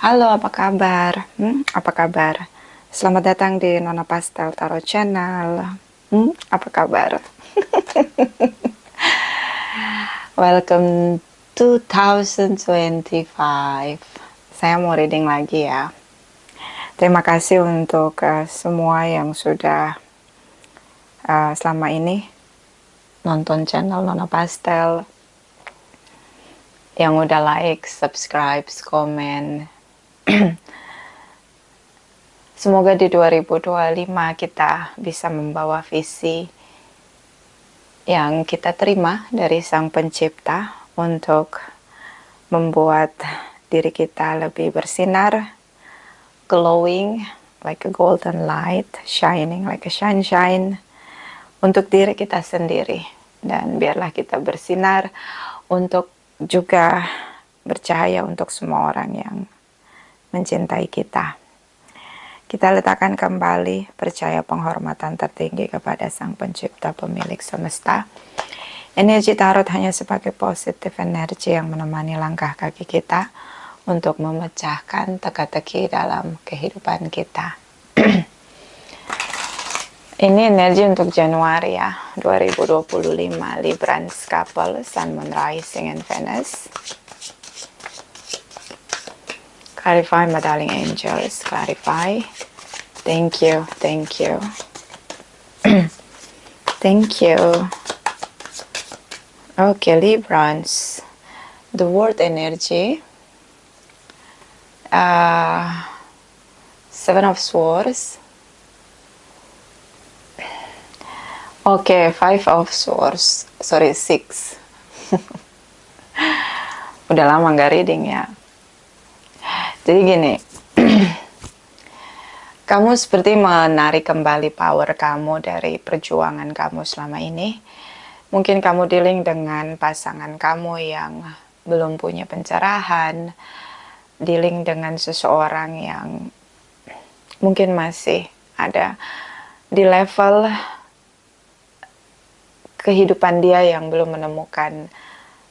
Halo, apa kabar? Apa kabar? Selamat datang di Nona Pastel Tarot Channel. Apa kabar? Welcome 2025. Saya mau reading lagi ya. Terima kasih untuk semua yang sudah selama ini nonton channel Nona Pastel, yang udah like, subscribe, komen. Semoga di 2025 kita bisa membawa visi yang kita terima dari Sang Pencipta untuk membuat diri kita lebih bersinar, glowing like a golden light, shining like a sunshine untuk diri kita sendiri. Dan biarlah kita bersinar untuk juga bercahaya untuk semua orang yang mencintai kita. Kita letakkan kembali percaya penghormatan tertinggi kepada Sang Pencipta Pemilik Semesta. Energi tarot hanya sebagai positif energi yang menemani langkah kaki kita untuk memecahkan teka-teki dalam kehidupan kita. Ini energi untuk Januari ya, 2025, Librans couple, Sun, Moon, Rising, and Venus. Clarify, my darling angels, clarify. Thank you, thank you. Thank you. Okay, Librans. The word energy. Seven of Swords. Okay, Five of Swords. Sorry, Six. Udah lama gak reading ya. Jadi gini, kamu seperti menarik kembali power kamu dari perjuangan kamu selama ini. Mungkin kamu dealing dengan pasangan kamu yang belum punya pencerahan, dealing dengan seseorang yang mungkin masih ada di level kehidupan dia yang belum menemukan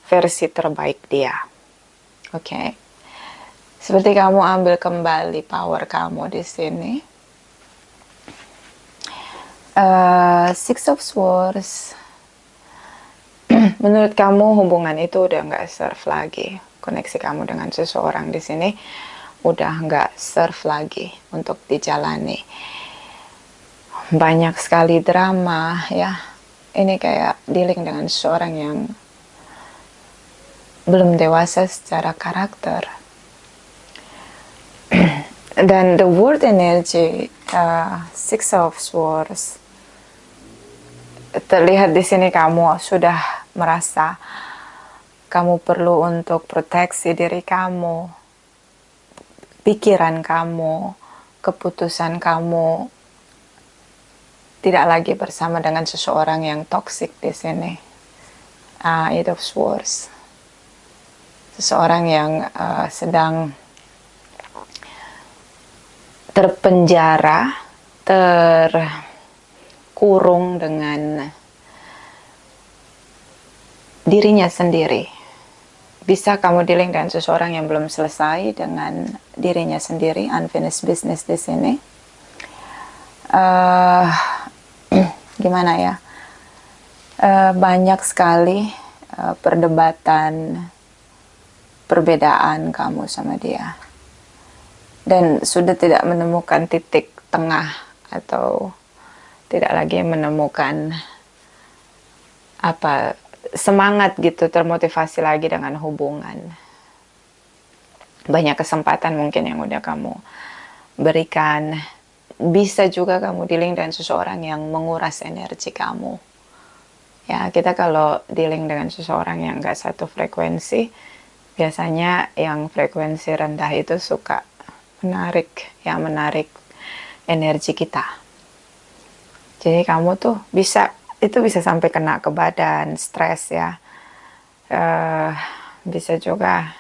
versi terbaik dia. Oke. Seperti kamu ambil kembali power kamu di sini. Six of Swords. Menurut kamu hubungan itu udah nggak serve lagi. Koneksi kamu dengan seseorang di sini udah nggak serve lagi untuk dijalani. Banyak sekali drama ya. Ini kayak dealing dengan seseorang yang belum dewasa secara karakter. Dan the word energy, Six of Swords, terlihat di sini kamu sudah merasa kamu perlu untuk proteksi diri kamu, pikiran kamu, keputusan kamu tidak lagi bersama dengan seseorang yang toksik di sini. Eight of Swords, seseorang yang sedang terpenjara, terkurung dengan dirinya sendiri. Bisa kamu dealing dengan seseorang yang belum selesai dengan dirinya sendiri, unfinished business di sini. Gimana ya? Banyak sekali perdebatan, perbedaan kamu sama dia. Dan sudah tidak menemukan titik tengah atau tidak lagi menemukan semangat gitu, termotivasi lagi dengan hubungan. Banyak kesempatan mungkin yang udah kamu berikan. Bisa juga kamu dealing dengan seseorang yang menguras energi kamu. Ya, kita kalau dealing dengan seseorang yang gak satu frekuensi, biasanya yang frekuensi rendah itu suka menarik energi kita. Jadi kamu tuh bisa sampai kena ke badan, stres ya. Bisa juga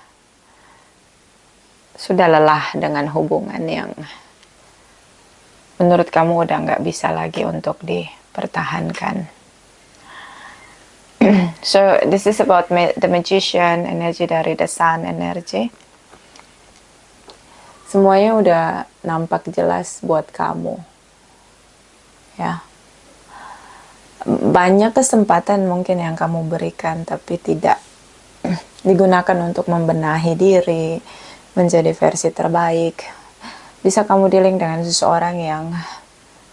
sudah lelah dengan hubungan yang menurut kamu udah nggak bisa lagi untuk dipertahankan. So this is about the magician, energi dari the sun energy. Semuanya udah nampak jelas buat kamu, ya. Banyak kesempatan mungkin yang kamu berikan, tapi tidak digunakan untuk membenahi diri, menjadi versi terbaik. Bisa kamu dealing dengan seseorang yang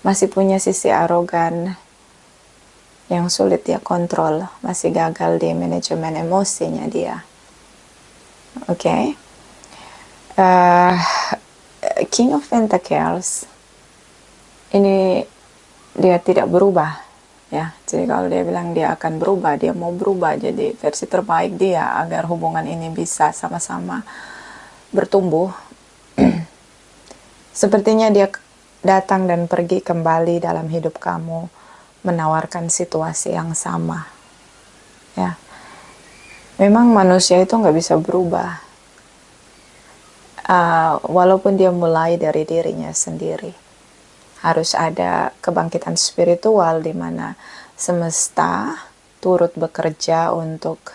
masih punya sisi arogan, yang sulit dia kontrol, masih gagal di manajemen emosinya dia. Oke. King of Pentacles ini dia tidak berubah, ya. Jadi kalau dia bilang dia akan berubah, dia mau berubah jadi versi terbaik dia agar hubungan ini bisa sama-sama bertumbuh. Sepertinya dia datang dan pergi kembali dalam hidup kamu, menawarkan situasi yang sama, ya. Memang manusia itu nggak bisa berubah, walaupun dia mulai dari dirinya sendiri. Harus ada kebangkitan spiritual di mana semesta turut bekerja untuk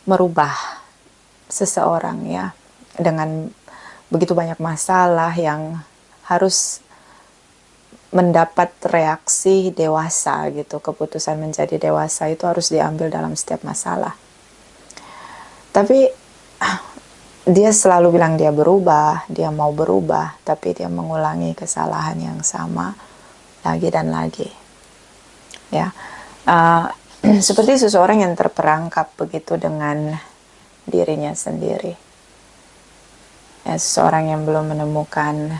merubah seseorang, ya, dengan begitu banyak masalah yang harus mendapat reaksi dewasa gitu. Keputusan menjadi dewasa itu harus diambil dalam setiap masalah. Tapi dia selalu bilang dia berubah, dia mau berubah, tapi dia mengulangi kesalahan yang sama lagi dan lagi, ya. Seperti seseorang yang terperangkap begitu dengan dirinya sendiri, ya. Seseorang yang belum menemukan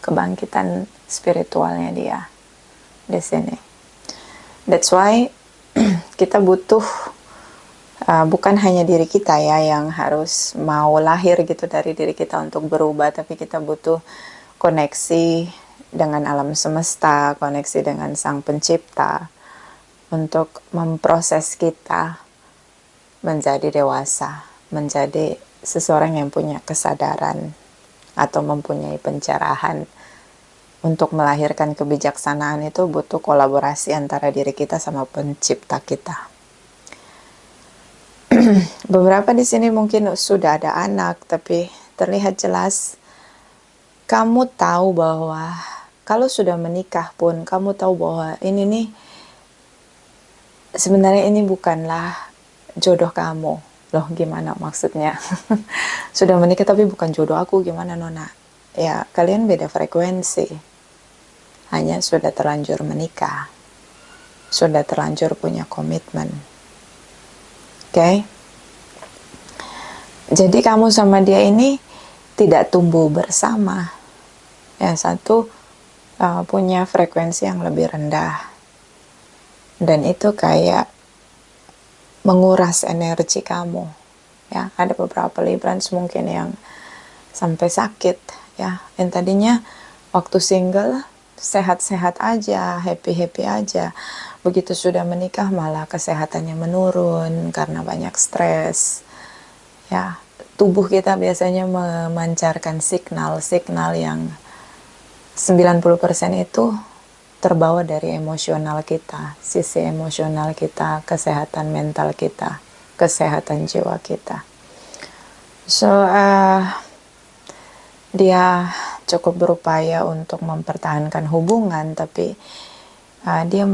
kebangkitan spiritualnya dia di sini. That's why kita butuh bukan hanya diri kita, ya, yang harus mau lahir gitu dari diri kita untuk berubah, tapi kita butuh koneksi dengan alam semesta, koneksi dengan Sang Pencipta untuk memproses kita menjadi dewasa, menjadi seseorang yang punya kesadaran atau mempunyai pencerahan. Untuk melahirkan kebijaksanaan itu butuh kolaborasi antara diri kita sama Pencipta kita. Beberapa di sini mungkin sudah ada anak, tapi terlihat jelas kamu tahu bahwa kalau sudah menikah pun kamu tahu bahwa ini nih sebenarnya ini bukanlah jodoh kamu. Loh, gimana maksudnya? Sudah menikah tapi bukan jodoh aku, gimana Nona? Ya, kalian beda frekuensi. Hanya sudah terlanjur menikah, sudah terlanjur punya komitmen. Oke? Jadi kamu sama dia ini tidak tumbuh bersama. Yang satu punya frekuensi yang lebih rendah. Dan itu kayak menguras energi kamu. Ya, ada beberapa Librans mungkin yang sampai sakit, ya. Yang tadinya waktu single sehat-sehat aja, happy-happy aja. Begitu sudah menikah malah kesehatannya menurun karena banyak stres. Ya, tubuh kita biasanya memancarkan signal-signal yang 90% itu terbawa dari emosional kita, sisi emosional kita, kesehatan mental kita, kesehatan jiwa kita. So, dia cukup berupaya untuk mempertahankan hubungan, tapi dia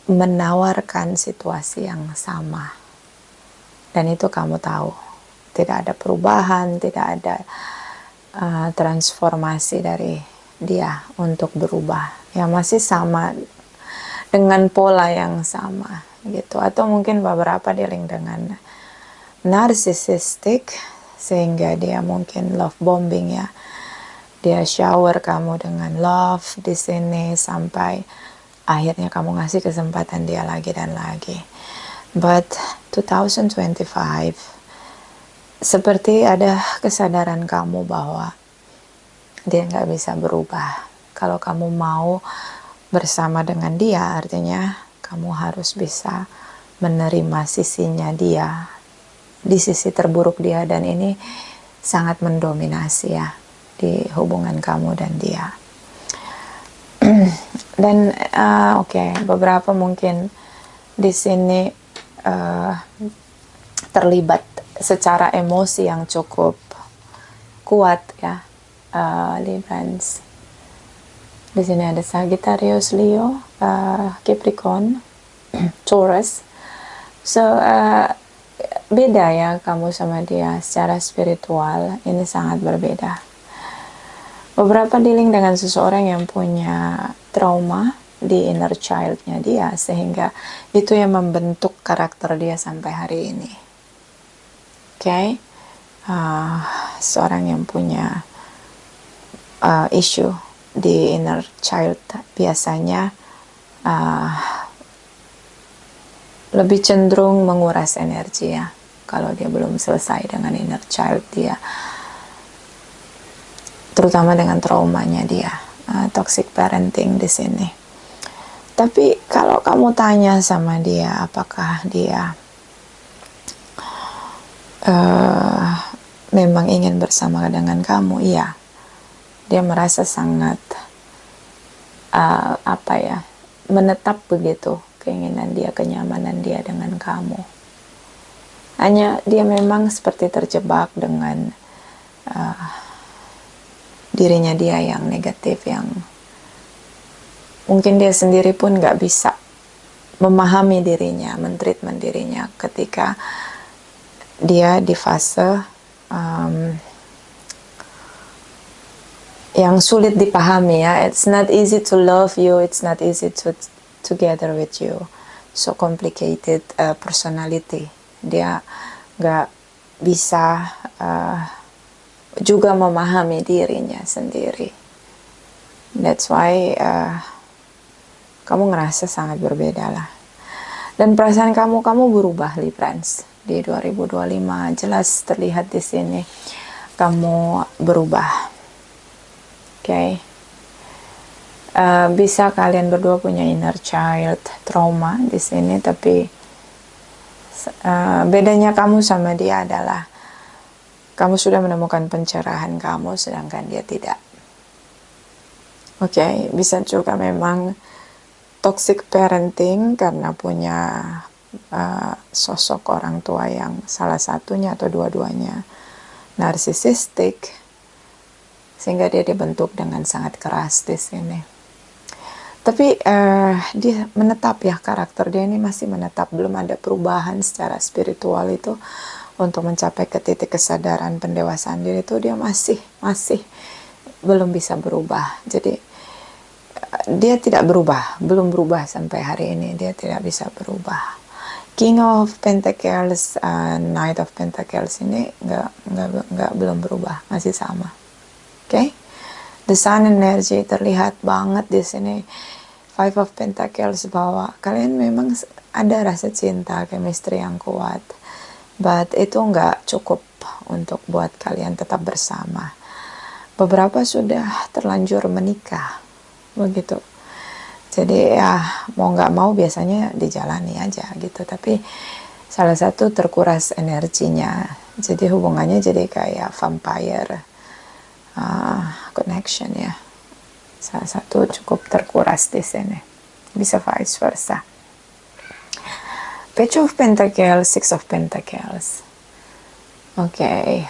menawarkan situasi yang sama. Dan itu kamu tahu, tidak ada perubahan, tidak ada transformasi dari dia untuk berubah. Ya, masih sama dengan pola yang sama gitu. Atau mungkin beberapa dealing dengan narsisistik, sehingga dia mungkin love bombing, ya. Dia shower kamu dengan love di sini sampai akhirnya kamu ngasih kesempatan dia lagi dan lagi. But 2025 seperti ada kesadaran kamu bahwa dia nggak bisa berubah. Kalau kamu mau bersama dengan dia, artinya kamu harus bisa menerima sisinya dia, di sisi terburuk dia, dan ini sangat mendominasi, ya, di hubungan kamu dan dia. Dan beberapa mungkin di sini terlibat secara emosi yang cukup kuat ya, Librans. Di sini ada Sagittarius, Leo, Capricorn, Taurus. So beda ya kamu sama dia secara spiritual, ini sangat berbeda. Beberapa dealing dengan seseorang yang punya trauma di inner child-nya dia, sehingga itu yang membentuk karakter dia sampai hari ini. Oke, seorang yang punya issue di inner child biasanya lebih cenderung menguras energi ya, kalau dia belum selesai dengan inner child dia, terutama dengan traumanya dia, toxic parenting di sini. Tapi kalau kamu tanya sama dia, apakah dia memang ingin bersama dengan kamu? Iya, dia merasa sangat menetap begitu, keinginan dia, kenyamanan dia dengan kamu. Hanya dia memang seperti terjebak dengan dirinya dia yang negatif, yang mungkin dia sendiri pun gak bisa memahami dirinya, mentreatment dirinya ketika dia di fase yang sulit dipahami ya. It's not easy to love you, it's not easy to together with you. So complicated personality. Dia gak bisa juga memahami dirinya sendiri. That's why kamu ngerasa sangat berbeda lah. Dan perasaan kamu berubah, Librans, di 2025. Jelas terlihat di sini kamu berubah. Oke. Bisa kalian berdua punya inner child trauma di sini, tapi bedanya kamu sama dia adalah kamu sudah menemukan pencerahan kamu, sedangkan dia tidak. Oke, bisa juga memang toxic parenting karena punya sosok orang tua yang salah satunya atau dua-duanya narsisistik, sehingga dia dibentuk dengan sangat keras di sini. Tapi dia menetap ya, karakter dia ini masih menetap, belum ada perubahan secara spiritual itu untuk mencapai ke titik kesadaran pendewasaan diri itu. Dia masih belum bisa berubah. Jadi dia tidak berubah, belum berubah sampai hari ini, dia tidak bisa berubah. King of Pentacles, Knight of Pentacles ini nggak belum berubah, masih sama. Oke, the Sun energy terlihat banget di sini. Five of Pentacles, bahwa kalian memang ada rasa cinta, chemistry yang kuat, but itu nggak cukup untuk buat kalian tetap bersama. Beberapa sudah terlanjur menikah, begitu. Jadi ya mau nggak mau biasanya dijalani aja gitu. Tapi salah satu terkuras energinya, jadi hubungannya jadi kayak vampire connection ya. Salah satu cukup terkuras di sini. Bisa vice versa. Page of Pentacles, Six of Pentacles. Oke.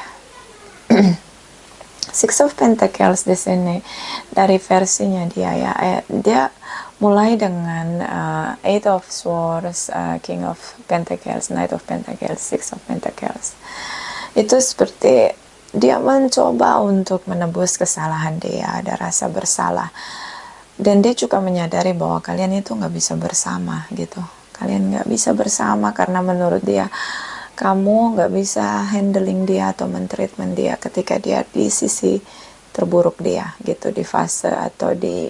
Six of Pentacles di sini dari versinya dia ya. Dia mulai dengan Eight of Swords, King of Pentacles, Knight of Pentacles, Six of Pentacles. Itu seperti dia mencoba untuk menebus kesalahan dia, ada rasa bersalah. Dan dia juga menyadari bahwa kalian itu nggak bisa bersama gitu. Kalian nggak bisa bersama karena menurut dia, kamu nggak bisa handling dia atau mentreatment dia ketika dia di sisi terburuk dia gitu, di fase atau di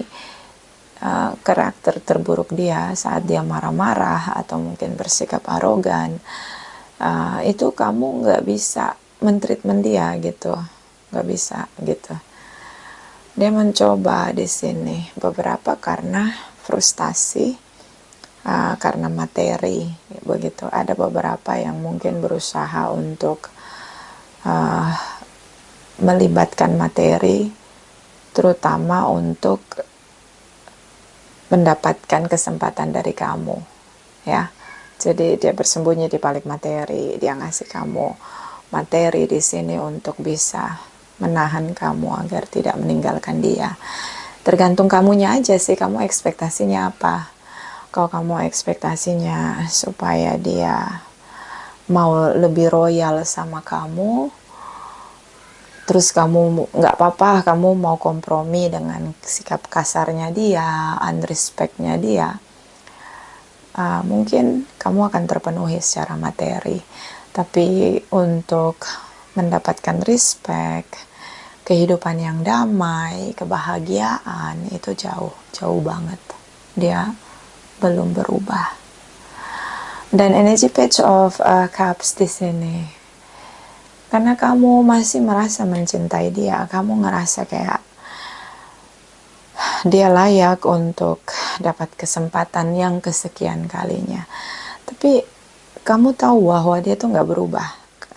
karakter terburuk dia, saat dia marah-marah atau mungkin bersikap arogan. Itu kamu nggak bisa mentreatment dia gitu, nggak bisa gitu. Dia mencoba di sini beberapa karena frustasi, karena materi begitu. Ada beberapa yang mungkin berusaha untuk melibatkan materi, terutama untuk mendapatkan kesempatan dari kamu ya. Jadi dia bersembunyi di balik materi, dia ngasih kamu materi di sini untuk bisa menahan kamu agar tidak meninggalkan dia. Tergantung kamunya aja sih, kamu ekspektasinya apa. Kalau kamu ekspektasinya supaya dia mau lebih royal sama kamu, terus kamu nggak apa-apa, kamu mau kompromi dengan sikap kasarnya dia, unrespectnya dia, mungkin kamu akan terpenuhi secara materi. Tapi untuk mendapatkan respect, kehidupan yang damai, kebahagiaan, itu jauh banget. Dia belum berubah. Dan energy page of cups di sini, karena kamu masih merasa mencintai dia, kamu ngerasa kayak dia layak untuk dapat kesempatan yang kesekian kalinya. Tapi kamu tahu bahwa dia tuh nggak berubah.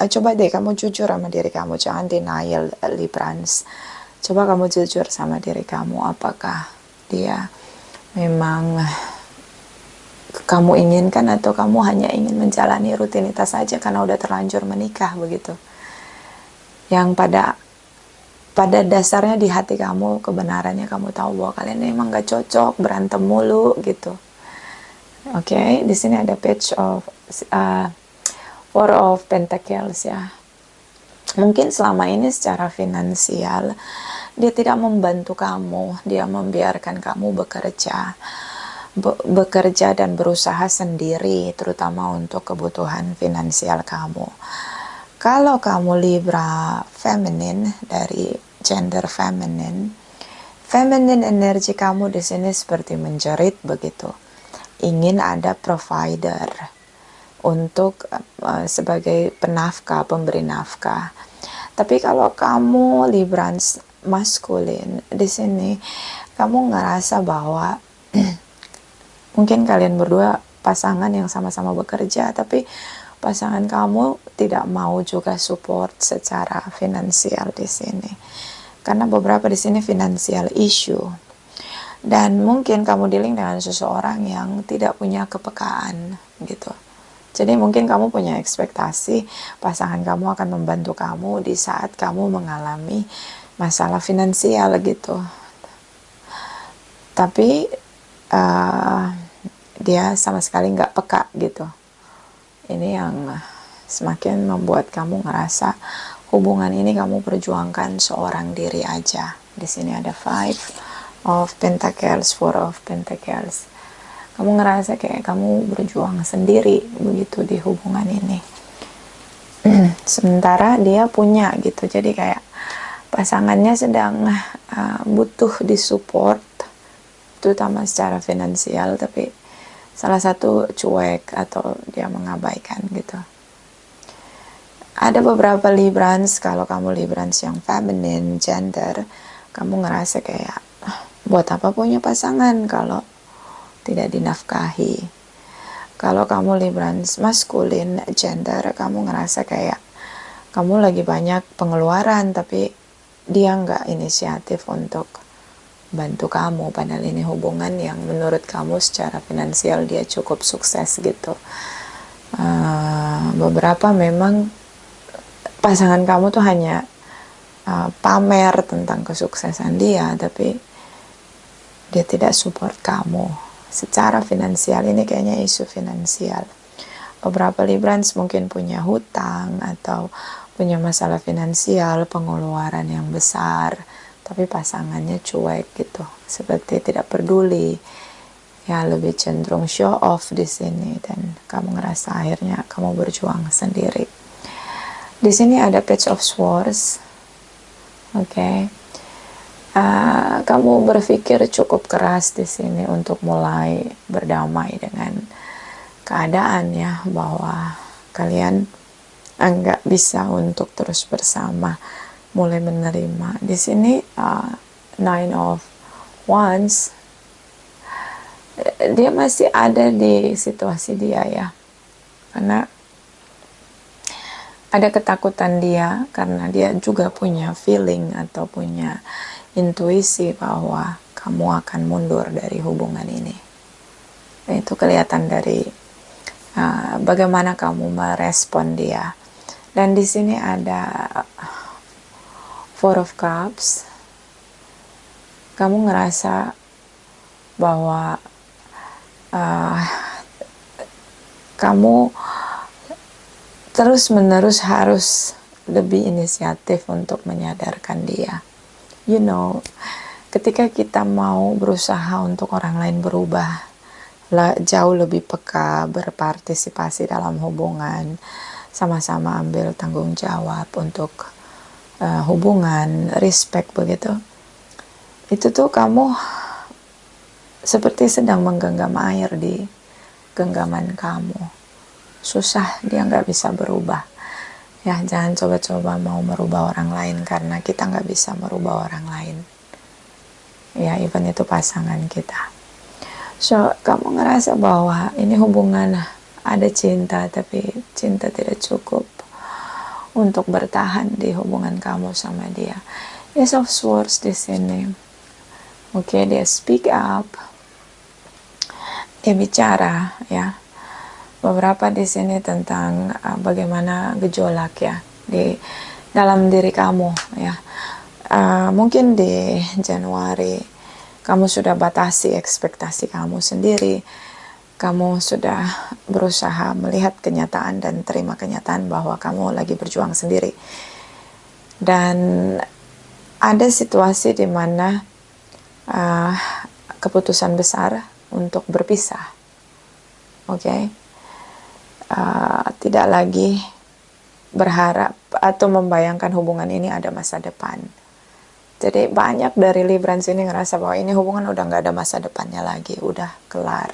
Coba deh kamu jujur sama diri kamu, jangan denial, Librans. Coba kamu jujur sama diri kamu, apakah dia memang kamu inginkan atau kamu hanya ingin menjalani rutinitas saja karena udah terlanjur menikah begitu. Yang pada dasarnya di hati kamu, kebenarannya kamu tahu bahwa kalian memang gak cocok, berantem mulu gitu. Oke, di sini ada page of Four of Pentacles ya. Mungkin selama ini secara finansial dia tidak membantu kamu, dia membiarkan kamu bekerja dan berusaha sendiri, terutama untuk kebutuhan finansial kamu. Kalau kamu Libra feminine, dari gender feminine energi kamu di sini seperti menjerit begitu. Ingin ada provider untuk sebagai penafkah, pemberi nafkah. Tapi kalau kamu Librans maskulin di sini, kamu ngerasa bahwa mungkin kalian berdua pasangan yang sama-sama bekerja, tapi pasangan kamu tidak mau juga support secara finansial di sini. Karena beberapa di sini finansial issue. Dan mungkin kamu dealing dengan seseorang yang tidak punya kepekaan gitu. Jadi mungkin kamu punya ekspektasi pasangan kamu akan membantu kamu di saat kamu mengalami masalah finansial gitu. Tapi dia sama sekali nggak peka gitu. Ini yang semakin membuat kamu ngerasa hubungan ini kamu perjuangkan seorang diri aja. Di sini ada Five of Pentacles, Four of Pentacles. Kamu ngerasa kayak kamu berjuang sendiri begitu di hubungan ini. Sementara dia punya gitu. Jadi kayak pasangannya sedang butuh disupport, terutama secara finansial, tapi salah satu cuek atau dia mengabaikan gitu. Ada beberapa Librans, kalau kamu Librans yang feminine gender, kamu ngerasa kayak buat apa punya pasangan kalau tidak dinafkahi. Kalau kamu Librans maskulin gender, kamu ngerasa kayak kamu lagi banyak pengeluaran tapi dia nggak inisiatif untuk bantu kamu, padahal ini hubungan yang menurut kamu secara finansial dia cukup sukses gitu. Beberapa memang pasangan kamu tuh hanya pamer tentang kesuksesan dia, tapi dia tidak support kamu secara finansial. Ini kayaknya isu finansial. Beberapa Librans mungkin punya hutang atau punya masalah finansial, pengeluaran yang besar, tapi pasangannya cuek gitu, seperti tidak peduli. Ya, lebih cenderung show off di sini, dan kamu ngerasa akhirnya kamu berjuang sendiri. Di sini ada Page of Swords. Oke. Kamu berpikir cukup keras di sini untuk mulai berdamai dengan keadaan ya, bahwa kalian nggak bisa untuk terus bersama, mulai menerima. Di sini Nine of Wands, dia masih ada di situasi dia ya, karena ada ketakutan dia karena dia juga punya feeling atau punya intuisi bahwa kamu akan mundur dari hubungan ini. Itu kelihatan dari bagaimana kamu merespon dia. Dan di sini ada Four of Cups. Kamu ngerasa bahwa kamu terus-menerus harus lebih inisiatif untuk menyadarkan dia. You know, ketika kita mau berusaha untuk orang lain berubah, jauh lebih peka, berpartisipasi dalam hubungan, sama-sama ambil tanggung jawab untuk hubungan, respect begitu. Itu tuh kamu seperti sedang menggenggam air di genggaman kamu. Susah, dia nggak bisa berubah. Ya, jangan coba-coba mau merubah orang lain, karena kita nggak bisa merubah orang lain. Ya, even itu pasangan kita. So, kamu ngerasa bahwa ini hubungan ada cinta, tapi cinta tidak cukup untuk bertahan di hubungan kamu sama dia. Ace of Swords di sini. Oke, dia speak up. Dia bicara, ya. Beberapa di sini tentang bagaimana gejolak ya di dalam diri kamu ya. Mungkin di Januari kamu sudah batasi ekspektasi kamu sendiri. Kamu sudah berusaha melihat kenyataan dan terima kenyataan bahwa kamu lagi berjuang sendiri. Dan ada situasi di mana keputusan besar untuk berpisah. Oke. Tidak lagi berharap atau membayangkan hubungan ini ada masa depan. Jadi banyak dari Librans ini ngerasa bahwa ini hubungan udah nggak ada masa depannya lagi, udah kelar,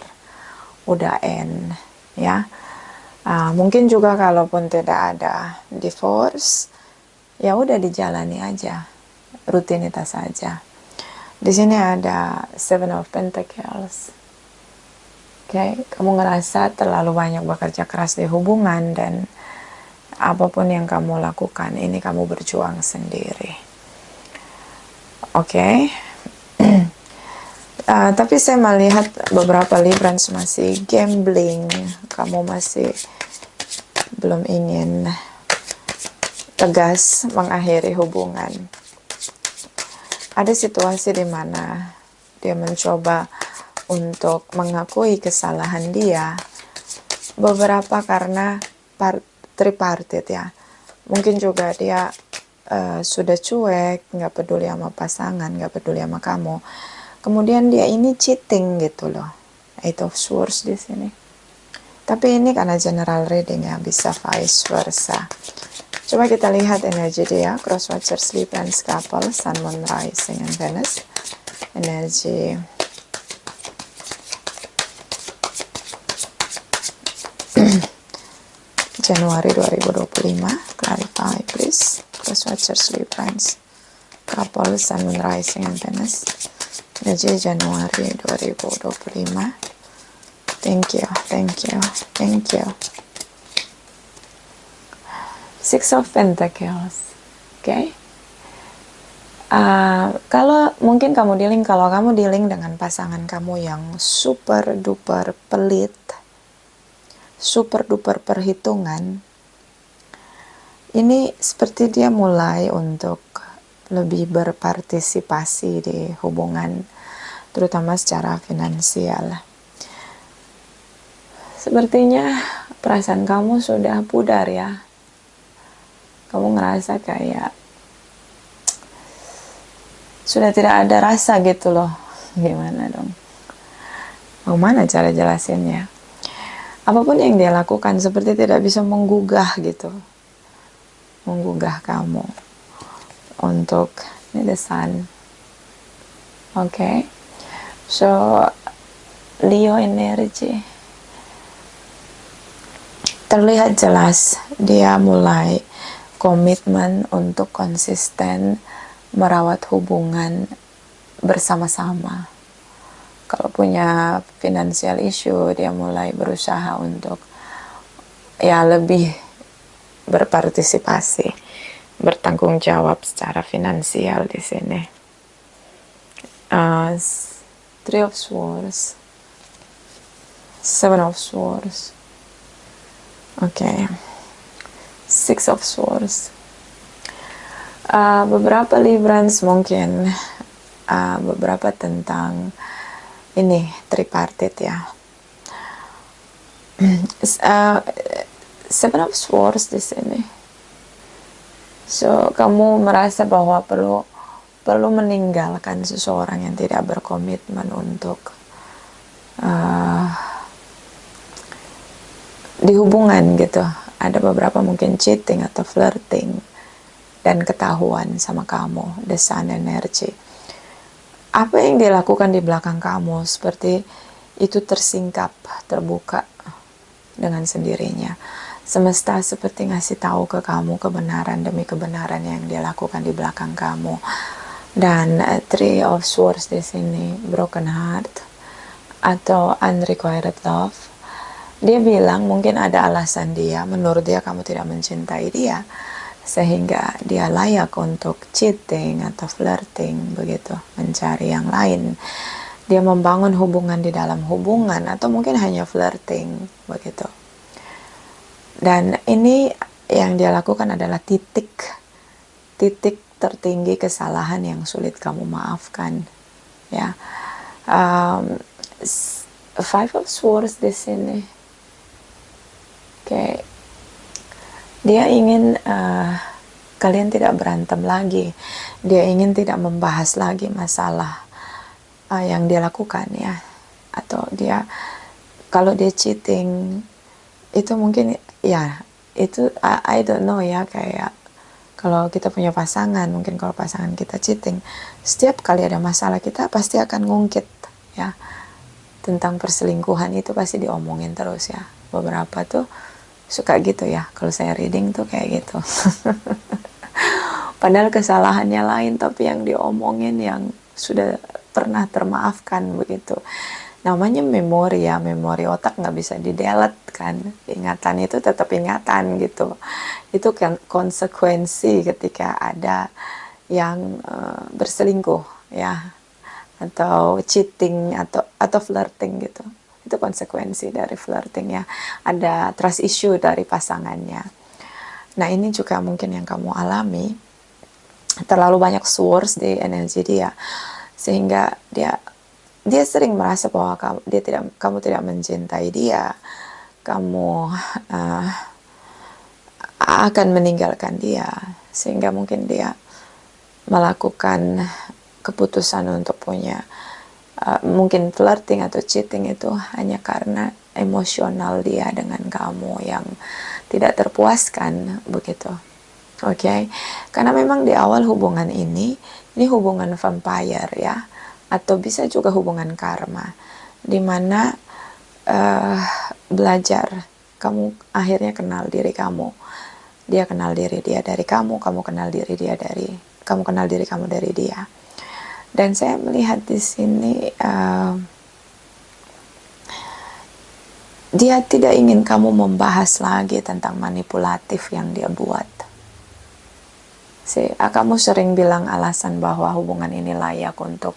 udah end, ya. Mungkin juga kalaupun tidak ada divorce, ya udah dijalani aja, rutinitas saja. Di sini ada Seven of Pentacles. Oke, kamu ngerasa terlalu banyak bekerja keras di hubungan, dan apapun yang kamu lakukan ini kamu berjuang sendiri. Oke. Tapi saya melihat beberapa Librans masih gambling. Kamu masih belum ingin tegas mengakhiri hubungan. Ada situasi di mana dia mencoba untuk mengakui kesalahan dia, beberapa karena tripartite ya. Mungkin juga dia sudah cuek, nggak peduli sama pasangan, nggak peduli sama kamu. Kemudian dia ini cheating gitu loh. Eight of Swords di sini. Tapi ini karena general reading ya, bisa vice versa. Coba kita lihat energi dia, cross watchers, Librans couple, Sun, Moon, Rising, and Venus. Energi Januari 2025, clarify please. Cross watchers, Librans couple, Sun, Moon, Rising, and Venus. Energi Januari 2025. Thank you, thank you, thank you. Six of Pentacles. Oke. Kalau mungkin kamu dealing dengan pasangan kamu yang super duper pelit, super duper perhitungan, ini seperti dia mulai untuk lebih berpartisipasi di hubungan, terutama secara finansial. Sepertinya perasaan kamu sudah pudar ya. Kamu ngerasa kayak sudah tidak ada rasa gitu loh. Gimana dong? Bagaimana cara jelasinnya? Apapun yang dia lakukan seperti tidak bisa menggugah gitu. Menggugah kamu untuk ini the Sun. Oke. So Leo energy. Terlihat jelas dia mulai komitmen untuk konsisten merawat hubungan bersama-sama. Kalau punya financial issue, dia mulai berusaha untuk ya lebih berpartisipasi, bertanggung jawab secara finansial di sini. Three of Swords, Seven of Swords. Oke. Six of Swords. Beberapa Librans mungkin beberapa tentang ini tripartite ya. Seven of Swords di sini. So kamu merasa bahwa perlu meninggalkan seseorang yang tidak berkomitmen untuk di hubungan gitu. Ada beberapa mungkin cheating atau flirting dan ketahuan sama kamu, the sun energy. Apa yang dilakukan di belakang kamu seperti itu tersingkap, terbuka dengan sendirinya. Semesta seperti ngasih tahu ke kamu kebenaran demi kebenaran yang dia lakukan di belakang kamu. Dan Three of Swords di sini, broken heart atau unrequited love. Dia bilang mungkin ada alasan dia, menurut dia kamu tidak mencintai dia, sehingga dia layak untuk cheating atau flirting begitu, mencari yang lain. Dia membangun hubungan di dalam hubungan atau mungkin hanya flirting begitu. Dan ini yang dia lakukan adalah titik tertinggi kesalahan yang sulit kamu maafkan ya. Five of Swords di sini. Oke. Dia ingin kalian tidak berantem lagi. Dia ingin tidak membahas lagi masalah yang dia lakukan ya. Atau dia kalau dia cheating itu mungkin ya itu I don't know ya, kayak kalau kita punya pasangan, mungkin kalau pasangan kita cheating, setiap kali ada masalah kita pasti akan ngungkit ya tentang perselingkuhan, itu pasti diomongin terus ya. Beberapa tuh suka gitu ya, kalau saya reading tuh kayak gitu. Padahal kesalahannya lain, tapi yang diomongin yang sudah pernah termaafkan begitu. Namanya memori ya, memori otak nggak bisa di-delete kan. Ingatan itu tetap ingatan gitu. Itu kan konsekuensi ketika ada yang berselingkuh ya, atau cheating atau flirting gitu. Itu konsekuensi dari flirting ya. Ada trust issue dari pasangannya. Nah ini juga mungkin yang kamu alami. Terlalu banyak swords di energi dia, sehingga dia sering merasa bahwa kamu tidak mencintai dia, kamu akan meninggalkan dia, sehingga mungkin dia melakukan keputusan untuk punya mungkin flirting atau cheating itu hanya karena emosional dia dengan kamu yang tidak terpuaskan begitu. Oke. Karena memang di awal hubungan ini hubungan vampire ya, atau bisa juga hubungan karma, dimana belajar, kamu akhirnya kenal diri kamu, dia kenal diri dia dari kamu, kamu kenal diri kamu dari dia. Dan saya melihat di sini dia tidak ingin kamu membahas lagi tentang manipulatif yang dia buat. Kamu sering bilang alasan bahwa hubungan ini layak untuk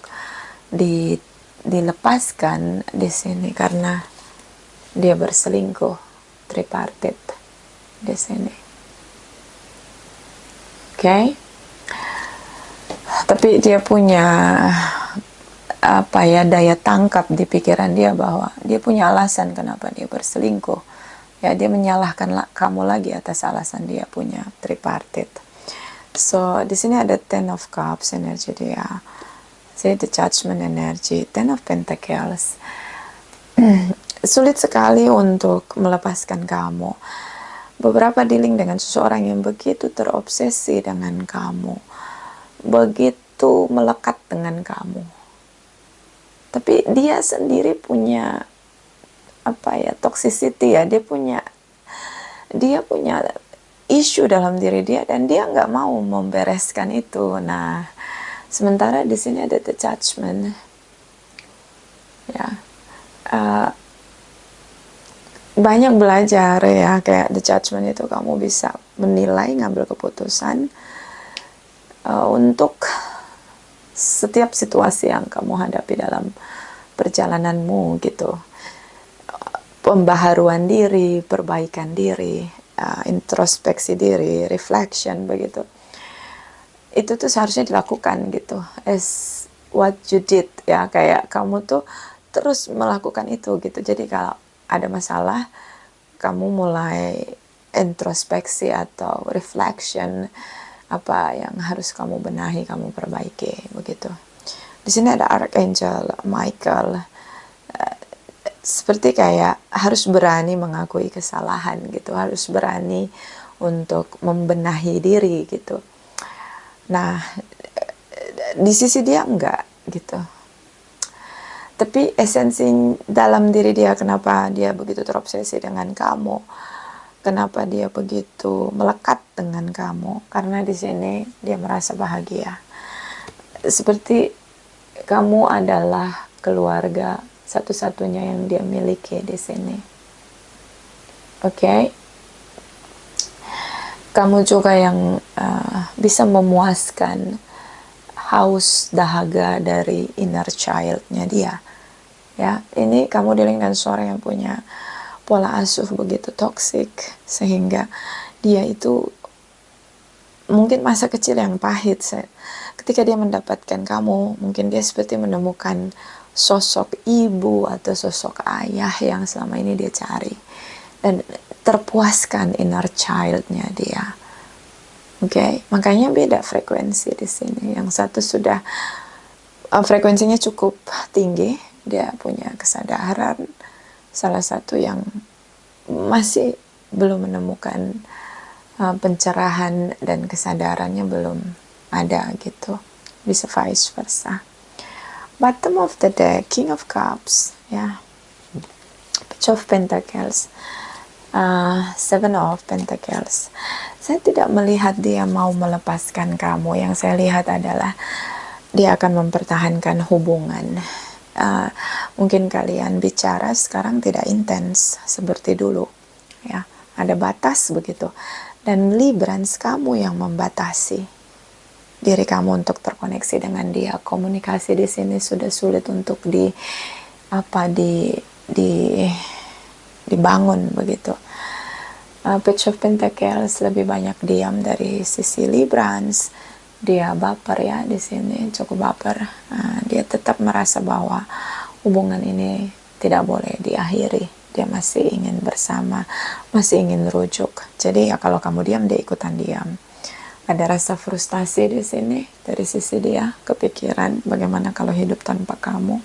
dilepaskan di sini karena dia berselingkuh, tripartite di sini. Oke. Tapi dia punya daya tangkap di pikiran dia bahwa dia punya alasan kenapa dia berselingkuh. Ya, dia menyalahkan kamu lagi atas alasan dia punya tripartite. So, di sini ada Ten of Cups energi dia. The Judgment energy, Ten of Pentacles. Sulit sekali untuk melepaskan kamu. Beberapa dealing dengan seseorang yang begitu terobsesi dengan kamu, begitu melekat dengan kamu. Tapi dia sendiri punya toxicity ya, dia punya isu dalam diri dia dan dia nggak mau membereskan itu. Nah, sementara di sini ada The Judgment ya. Banyak belajar ya, kayak The Judgment itu kamu bisa menilai, ngambil keputusan untuk setiap situasi yang kamu hadapi dalam perjalananmu gitu. Pembaharuan diri, perbaikan diri, introspeksi diri, reflection begitu. Itu tuh seharusnya dilakukan gitu, as what you did ya, kayak kamu tuh terus melakukan itu gitu. Jadi kalau ada masalah, kamu mulai introspeksi atau reflection, apa yang harus kamu benahi, kamu perbaiki begitu. Di sini ada Archangel Michael, seperti kayak harus berani mengakui kesalahan gitu, harus berani untuk membenahi diri gitu. Nah, di sisi dia enggak gitu. Tapi esensi dalam diri dia, kenapa dia begitu terobsesi dengan kamu, kenapa dia begitu melekat dengan kamu, karena di sini dia merasa bahagia. Seperti kamu adalah keluarga satu-satunya yang dia miliki di sini. Oke? Kamu juga yang bisa memuaskan haus dahaga dari inner child-nya dia. Ya, ini kamu dealing dengan seorang yang punya pola asuh begitu toksik, sehingga dia itu mungkin masa kecil yang pahit. Ketika dia mendapatkan kamu, mungkin dia seperti menemukan sosok ibu atau sosok ayah yang selama ini dia cari, dan terpuaskan inner child-nya dia. Oke, makanya beda frekuensi di sini. Yang satu sudah frekuensinya cukup tinggi, dia punya kesadaran. Salah satu yang masih belum menemukan pencerahan dan kesadarannya belum ada gitu. Bisa vice versa. Bottom of the deck, King of Cups, ya, Page of Pentacles, Seven of Pentacles. Saya tidak melihat dia mau melepaskan kamu. Yang saya lihat adalah dia akan mempertahankan hubungan. Mungkin kalian bicara sekarang tidak intens seperti dulu, ya, ada batas begitu. Dan Librans, kamu yang membatasi diri kamu untuk terkoneksi dengan dia. Komunikasi di sini sudah sulit untuk dibangun begitu. Page of Pentacles lebih banyak diam dari sisi Librans. Dia baper ya di sini, cukup baper. Dia tetap merasa bahwa hubungan ini tidak boleh diakhiri. Dia masih ingin bersama, masih ingin rujuk. Jadi ya kalau kamu diam, dia ikutan diam. Ada rasa frustasi di sini dari sisi dia, kepikiran bagaimana kalau hidup tanpa kamu.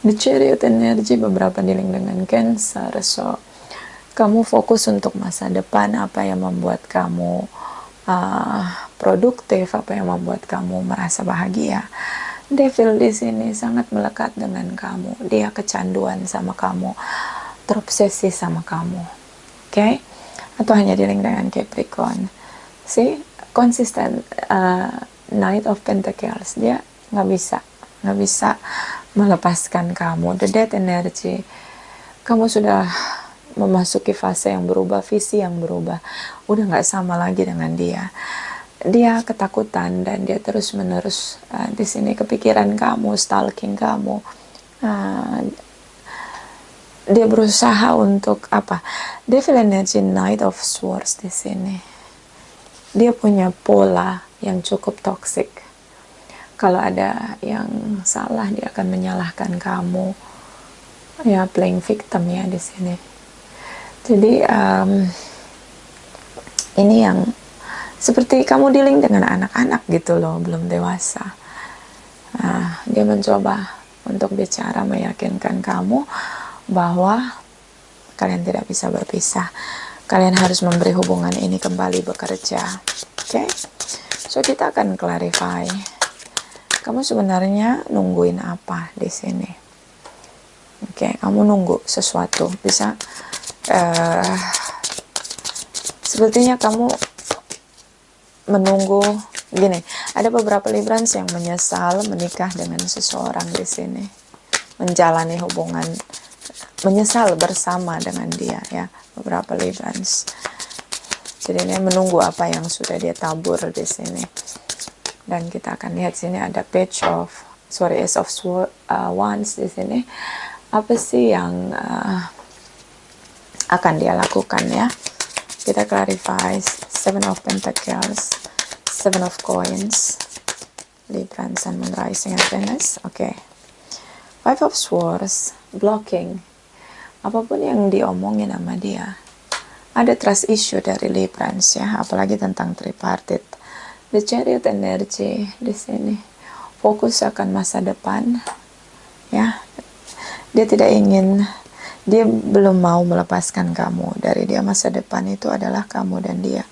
Di Chariot energi beberapa dealing dengan Cancer, so kamu fokus untuk masa depan, apa yang membuat kamu produktif, apa yang membuat kamu merasa bahagia. Devil di sini sangat melekat dengan kamu, dia kecanduan sama kamu, terobsesi sama kamu, oke? Atau hanya dealing dengan Capricorn, konsisten. Knight of Pentacles, dia nggak bisa melepaskan kamu. The Death energy, kamu sudah memasuki fase yang berubah, visi yang berubah, udah nggak sama lagi dengan dia. Dia ketakutan dan dia terus menerus di sini kepikiran kamu, stalking kamu. Dia berusaha untuk apa? Devil energy, Knight of Swords di sini. Dia punya pola yang cukup toxic. Kalau ada yang salah, dia akan menyalahkan kamu. Ya, playing victim ya di sini. Jadi ini yang seperti kamu dealing dengan anak-anak gitu loh, belum dewasa. Dia mencoba untuk bicara, meyakinkan kamu bahwa kalian tidak bisa berpisah. Kalian harus memberi hubungan ini kembali bekerja. Oke? So kita akan clarify. Kamu sebenarnya nungguin apa di sini? Oke, kamu nunggu sesuatu. Bisa sepertinya kamu menunggu gini. Ada beberapa Librans yang menyesal menikah dengan seseorang di sini, menjalani hubungan, menyesal bersama dengan dia ya, beberapa Librans. Jadi dia menunggu apa yang sudah dia tabur di sini. Dan kita akan lihat sini ada Ace of Wands di sini. Apa sih yang akan dia lakukan ya? Kita clarify Seven of Pentacles, Seven of Coins, Libra, Sun, Moon, Rising, and Venus. Oke. Five of Swords, blocking. Apapun yang diomongin sama dia. Ada trust issue dari Libra ya, apalagi tentang tripartite. The Chariot energy di sini. Fokus akan masa depan. Ya. Dia tidak ingin, dia belum mau melepaskan kamu. Dari dia masa depan itu adalah kamu dan dia.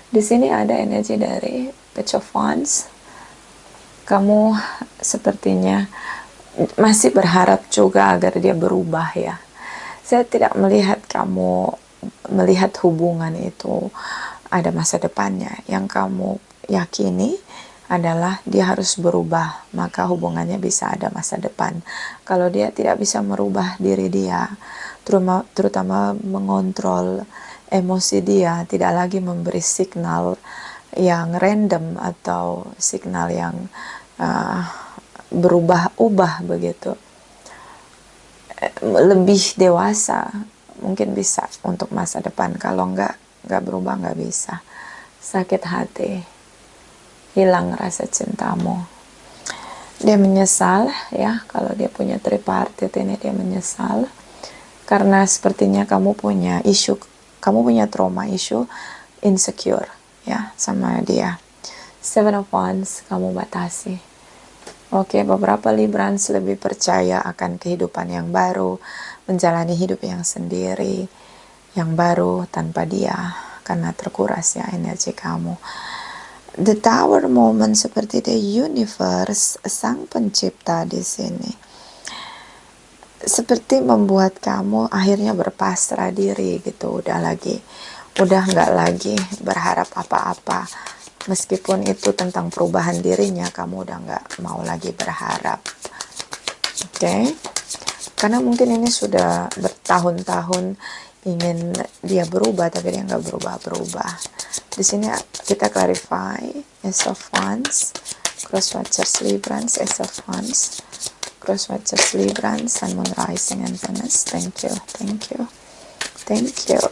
Di sini ada energi dari Page of Wands. Kamu sepertinya masih berharap juga agar dia berubah ya. Saya tidak melihat kamu melihat hubungan itu ada masa depannya. Yang kamu yakini adalah dia harus berubah, maka hubungannya bisa ada masa depan. Kalau dia tidak bisa merubah diri dia, terutama mengontrol emosi dia, tidak lagi memberi signal yang random atau signal yang berubah-ubah begitu, lebih dewasa, mungkin bisa untuk masa depan. Kalau nggak berubah, nggak bisa. Sakit hati, hilang rasa cintamu. Dia menyesal ya, kalau dia punya tripartite ini dia menyesal. Karena sepertinya kamu punya isu, kamu punya trauma, isu insecure ya sama dia. Seven of Wands, kamu batasi. Oke, beberapa Librans lebih percaya akan kehidupan yang baru, menjalani hidup yang sendiri, yang baru tanpa dia, karena terkuras ya energi kamu. The Tower moment seperti the universe, sang pencipta di sini, seperti membuat kamu akhirnya berpasrah diri gitu, udah nggak lagi berharap apa-apa. Meskipun itu tentang perubahan dirinya, kamu udah nggak mau lagi berharap. Oke? Karena mungkin ini sudah bertahun-tahun ingin dia berubah, tapi dia nggak berubah-berubah. Di sini kita clarify Ace of Wands, Cross Watchers Librans, Ace of Wands, Cross Watchers Librans, Sun, Moon, Rising, and Venus. Thank you, thank you, thank you.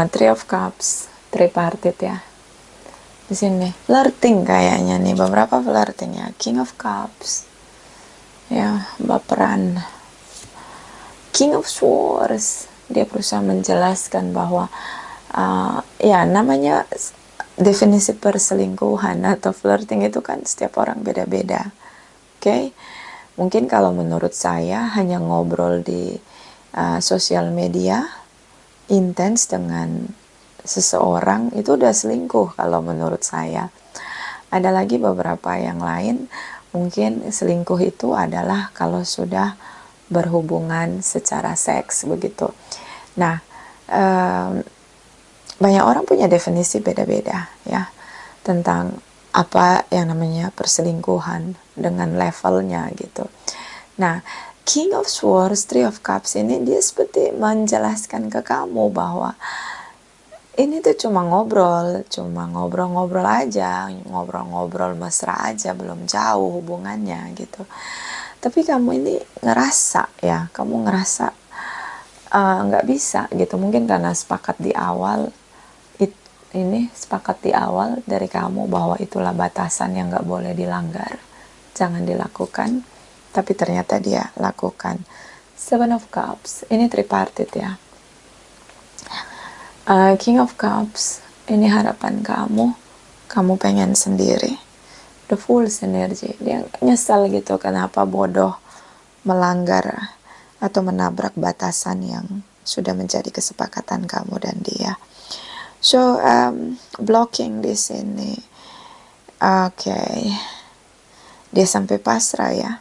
Three of Cups, tripartite ya. Di sini flirting kayaknya nih, beberapa flirting ya. King of Cups, ya baperan. King of Swords, dia berusaha menjelaskan bahwa ya namanya definisi perselingkuhan atau flirting itu kan setiap orang beda-beda. Oke? Mungkin kalau menurut saya hanya ngobrol di sosial media intens dengan seseorang itu udah selingkuh kalau menurut saya. Ada lagi beberapa yang lain, mungkin selingkuh itu adalah kalau sudah berhubungan secara seks begitu. Nah, banyak orang punya definisi beda-beda ya tentang apa yang namanya perselingkuhan dengan levelnya gitu. Nah, King of Swords, Three of Cups ini dia seperti menjelaskan ke kamu bahwa ini tuh cuma ngobrol-ngobrol aja, ngobrol-ngobrol mesra aja, belum jauh hubungannya gitu. Tapi kamu ini ngerasa ya, kamu ngerasa nggak bisa gitu, mungkin karena sepakat di awal dari kamu bahwa itulah batasan yang nggak boleh dilanggar, jangan dilakukan, tapi ternyata dia lakukan. Seven of Cups, ini tripartite ya. King of Cups, ini harapan kamu pengen sendiri. The Fool's energy, dia nyesal gitu kenapa bodoh melanggar atau menabrak batasan yang sudah menjadi kesepakatan kamu dan dia. So, blocking di sini. Okay. Dia sampai pasrah ya.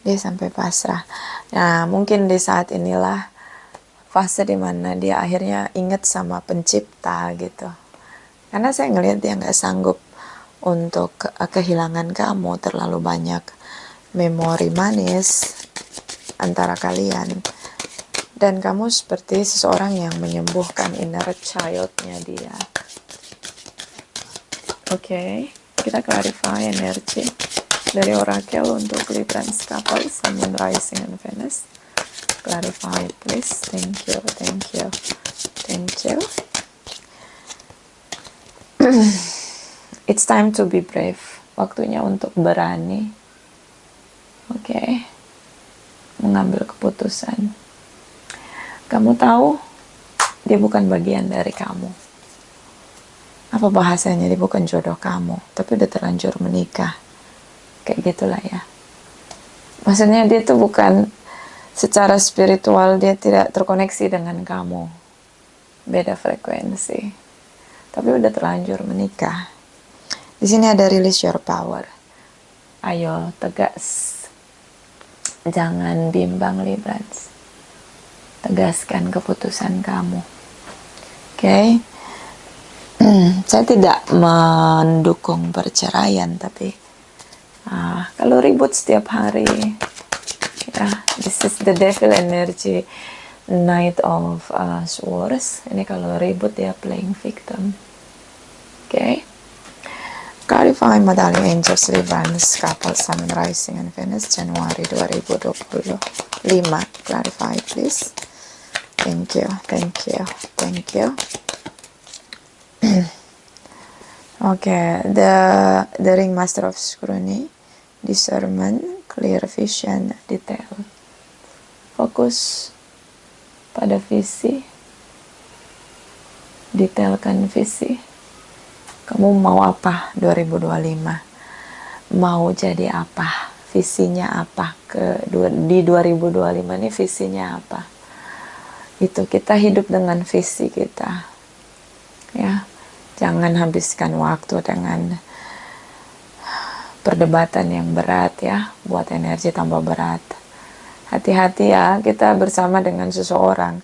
Dia sampai pasrah. Nah, mungkin di saat inilah fase dimana dia akhirnya ingat sama pencipta gitu. Karena saya ngelihat dia nggak sanggup untuk kehilangan kamu, terlalu banyak memori manis antara kalian. Dan kamu seperti seseorang yang menyembuhkan inner child-nya dia. Oke, kita clarify energi dari oracle untuk Librans couple, Sun, Moon, Rising, and Venus. clarify please. Thank you, thank you, thank you. It's time to be brave. Waktunya untuk berani. Oke. Mengambil keputusan. Kamu tahu, dia bukan bagian dari kamu. Apa bahasanya, dia bukan jodoh kamu, tapi udah terlanjur menikah. Kayak gitulah ya. Maksudnya dia tuh bukan secara spiritual, dia tidak terkoneksi dengan kamu. Beda frekuensi. Tapi udah terlanjur menikah. Di sini ada release your power. Ayo tegas. Jangan bimbang Librans. Tegaskan keputusan kamu. Oke. Saya tidak mendukung perceraian, tapi kalau ribut setiap hari, ya, this is the devil energy, Knight of Swords. Ini kalau ribut dia playing victim. Oke. Clarify Medallion Angels Librans Couple Sun Rising and Venus Januari 2025. Clarify please. Thank you, thank you, thank you. Okay, the Ring Master of Scrutiny, discernment, clear vision, detail. Fokus pada visi, detailkan visi. Kamu mau apa 2025? Mau jadi apa? Visinya apa? Di 2025 ini visinya apa? Itu kita hidup dengan visi kita. Ya. Jangan habiskan waktu dengan perdebatan yang berat ya, buat energi tambah berat. Hati-hati ya, kita bersama dengan seseorang.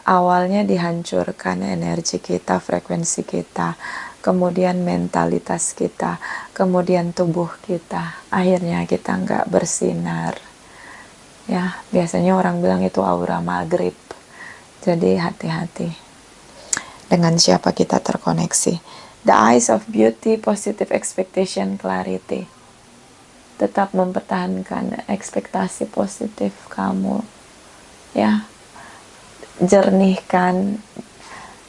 Awalnya dihancurkan energi kita, frekuensi kita, kemudian mentalitas kita, kemudian tubuh kita. Akhirnya kita nggak bersinar. Ya, biasanya orang bilang itu aura maghrib. Jadi hati-hati dengan siapa kita terkoneksi. The eyes of beauty, positive expectation, clarity. Tetap mempertahankan ekspektasi positif kamu. Ya, jernihkan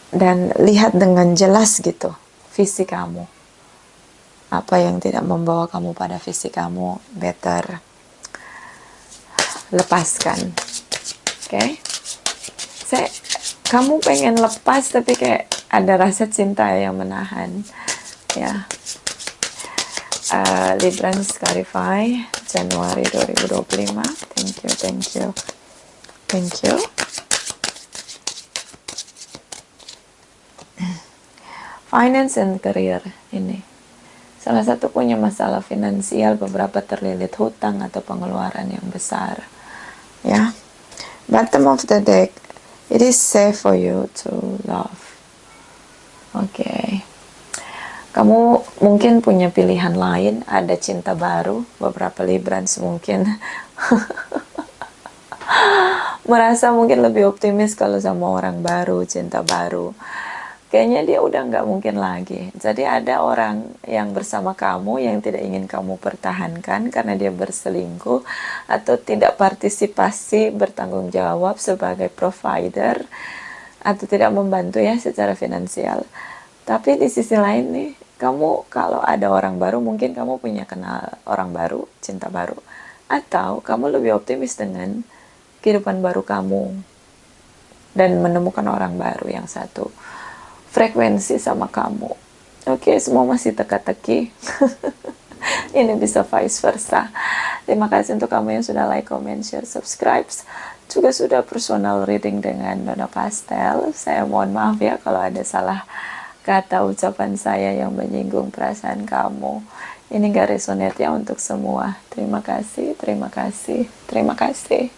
dan lihat dengan jelas gitu visi kamu. Apa yang tidak membawa kamu pada visi kamu, better lepaskan. Oke? Kamu pengen lepas tapi kayak ada rasa cinta yang menahan. Ya. Librans Clarify Januari 2025. Thank you, thank you, thank you. Finance and career ini. Salah satu punya masalah finansial, beberapa terlilit hutang atau pengeluaran yang besar. Ya. Bottom of the deck. It is safe for you to love. Oke. Kamu mungkin punya pilihan lain, ada cinta baru, beberapa Librans mungkin merasa mungkin lebih optimis kalau sama orang baru, cinta baru. Kayaknya dia udah nggak mungkin lagi. Jadi ada orang yang bersama kamu yang tidak ingin kamu pertahankan karena dia berselingkuh atau tidak partisipasi bertanggung jawab sebagai provider atau tidak membantu ya secara finansial. Tapi di sisi lain nih, kamu kalau ada orang baru, mungkin kamu punya kenal orang baru, cinta baru. Atau kamu lebih optimis dengan kehidupan baru kamu dan menemukan orang baru yang satu frekuensi sama kamu. Oke, semua masih teka-teki. Ini bisa vice versa. Terima kasih untuk kamu yang sudah like, comment, share, subscribe. Juga sudah personal reading dengan Nona Pastel. Saya mohon maaf ya kalau ada salah kata ucapan saya yang menyinggung perasaan kamu. Ini gak resonate ya untuk semua. Terima kasih, terima kasih, terima kasih.